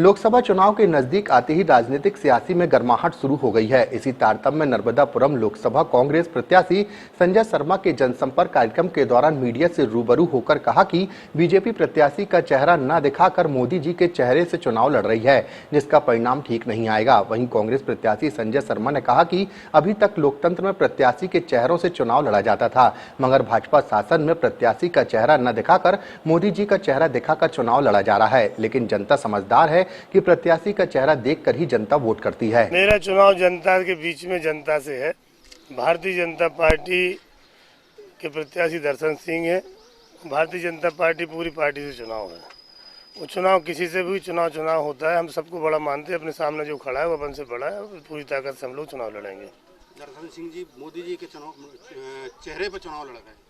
लोकसभा चुनाव के नजदीक आते ही राजनीतिक सियासी में गर्माहट शुरू हो गई है। इसी तारतम्य में नर्मदापुरम लोकसभा कांग्रेस प्रत्याशी संजय शर्मा के जनसंपर्क कार्यक्रम के दौरान मीडिया से रूबरू होकर कहा कि बीजेपी प्रत्याशी का चेहरा न दिखाकर मोदी जी के चेहरे से चुनाव लड़ रही है, जिसका परिणाम ठीक नहीं आएगा। वहीं कांग्रेस प्रत्याशी संजय शर्मा ने कहा कि अभी तक लोकतंत्र में प्रत्याशी के चेहरों से चुनाव लड़ा जाता था, मगर भाजपा शासन में प्रत्याशी का चेहरा न दिखाकर मोदी जी का चेहरा दिखाकर चुनाव लड़ा जा रहा है। लेकिन जनता समझदार है कि प्रत्याशी का चेहरा देखकर ही जनता वोट करती है। मेरा चुनाव जनता के बीच में जनता से है। भारतीय जनता पार्टी के प्रत्याशी दर्शन सिंह है। भारतीय जनता पार्टी पूरी पार्टी से चुनाव है। वो चुनाव किसी से भी चुनाव होता है। हम सबको बड़ा मानते हैं। अपने सामने जो खड़ा है वो अपन से बड़ा है। पूरी ताकत से हम लोग चुनाव लड़ेंगे। दर्शन सिंह जी मोदी जी के चेहरे पर चुनाव लड़ गए।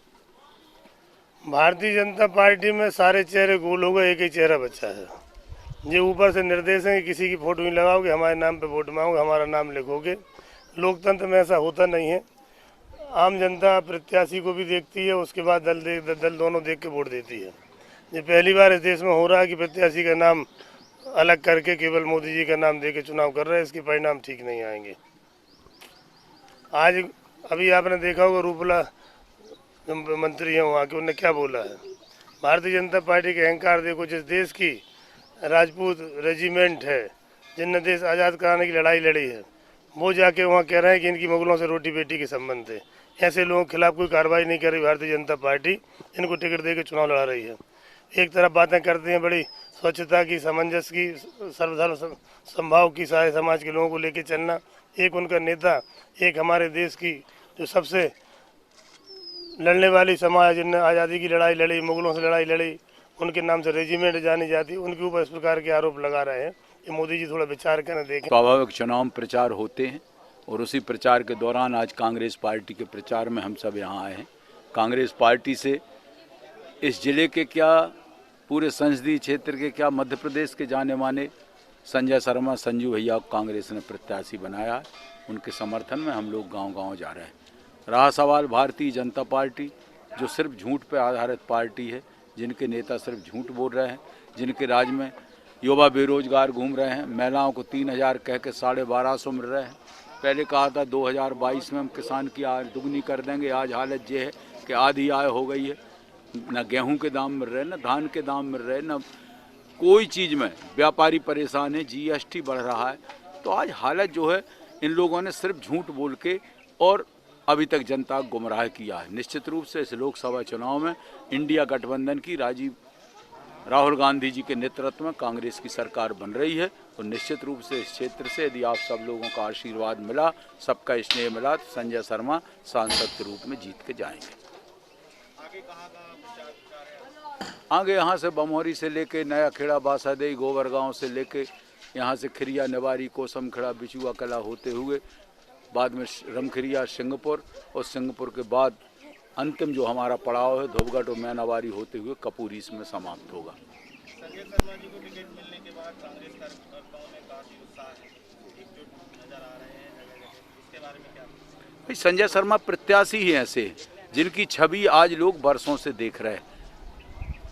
भारतीय जनता पार्टी में सारे चेहरे गोल हो गए, एक ही चेहरा बचा है। ये ऊपर से निर्देश है कि किसी की फोटो नहीं लगाओगे, हमारे नाम पे वोट मांगोगे, हमारा नाम लिखोगे। लोकतंत्र में ऐसा होता नहीं है। आम जनता प्रत्याशी को भी देखती है, उसके बाद दल दोनों देख के वोट देती है। ये पहली बार इस देश में हो रहा है कि प्रत्याशी का नाम अलग करके केवल मोदी जी का नाम दे के चुनाव कर रहे हैं। इसके परिणाम ठीक नहीं आएंगे। आज अभी आपने देखा होगा रूपला मंत्री हैं वहाँ के, उन्होंने क्या बोला है। भारतीय जनता पार्टी के अहंकार देखो। जिस देश की राजपूत रेजिमेंट है, जिनने देश आज़ाद कराने की लड़ाई लड़ी है, वो जाके वहाँ कह रहे हैं कि इनकी मुगलों से रोटी बेटी के संबंध थे। ऐसे लोगों के खिलाफ कोई कार्रवाई नहीं कर रही भारतीय जनता पार्टी। इनको टिकट दे के चुनाव लड़ा रही है। एक तरफ बातें करते हैं बड़ी स्वच्छता की, सामंजस्य की, सर्वधर्म संभाव की, सारे समाज के लोगों को लेके चलना। एक उनका नेता, एक हमारे देश की जो सबसे लड़ने वाली समाज, जिनने आज़ादी की लड़ाई लड़ी, मुगलों से लड़ाई लड़ी, उनके नाम से रेजिमेंट जानी जाती, उनके ऊपर इस प्रकार के आरोप लगा रहे हैं। ये मोदी जी थोड़ा विचार करें, देखें। स्वाभाविक चुनाव प्रचार होते हैं और उसी प्रचार के दौरान आज कांग्रेस पार्टी के प्रचार में हम सब यहाँ आए हैं। कांग्रेस पार्टी से इस जिले के क्या, पूरे संसदीय क्षेत्र के क्या, मध्य प्रदेश के जाने माने संजय शर्मा संजू भैया को कांग्रेस ने प्रत्याशी बनाया है। उनके समर्थन में हम लोग गाँव-गाँव जा रहे हैं। रहा सवाल भारतीय जनता पार्टी, जो सिर्फ झूठ पर आधारित पार्टी है, जिनके नेता सिर्फ झूठ बोल रहे हैं, जिनके राज में युवा बेरोजगार घूम रहे हैं, महिलाओं को 3000 कह के 1250 मिल रहे हैं। पहले कहा था 2022 में हम किसान की आय दुगनी कर देंगे। आज हालत ये है कि आधी आय हो गई है। न गेहूं के दाम मिल रहे, न धान के दाम मिल रहे, न कोई चीज़ में। व्यापारी परेशान है, GST बढ़ रहा है। तो आज हालत जो है, इन लोगों ने सिर्फ झूठ बोल के और अभी तक जनता को गुमराह किया है। निश्चित रूप से इस लोकसभा चुनाव में इंडिया गठबंधन की राहुल गांधी जी के नेतृत्व में कांग्रेस की सरकार बन रही है और निश्चित रूप से इस क्षेत्र से यदि आप सब लोगों का आशीर्वाद मिला, सबका स्नेह मिला, तो संजय शर्मा सांसद के रूप में जीत के जाएंगे। आगे यहाँ से बमोरी से लेके नया खेड़ा, बासादेई, गोबर गाँव से लेके यहाँ से खिरिया, नेवारी, कोसम खेड़ा, बिचुआ कला होते हुए बाद में रमखिरिया, सिंहपुर, और सिंहपुर के बाद अंतिम जो हमारा पड़ाव है धोबगढ़ और मैनावारी होते हुए कपूरी इसमें समाप्त होगा। संजय शर्मा जी को टिकट मिलने के बाद कांग्रेस कार्यकर्ताओं में काफी उत्साह है, एकजुट नजर आ रहे हैं जगह जगह। इसके बारे में क्या? भाई, संजय शर्मा प्रत्याशी ही ऐसे जिनकी छवि आज लोग बरसों से देख रहे हैं।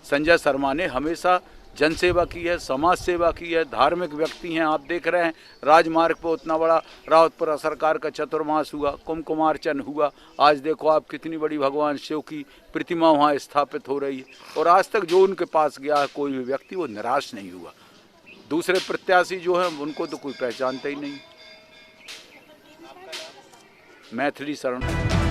संजय शर्मा ने हमेशा जनसेवा की है, समाज सेवा की है, धार्मिक व्यक्ति हैं। आप देख रहे हैं राजमार्ग पर उतना बड़ा रावतपुरा सरकार का चतुर्मास हुआ, कुमकुमार्चन हुआ। आज देखो आप कितनी बड़ी भगवान शिव की प्रतिमा वहाँ स्थापित हो रही है और आज तक जो उनके पास गया है कोई भी व्यक्ति वो निराश नहीं हुआ। दूसरे प्रत्याशी जो हैं उनको तो कोई पहचानता ही नहीं। मैथिली शरण।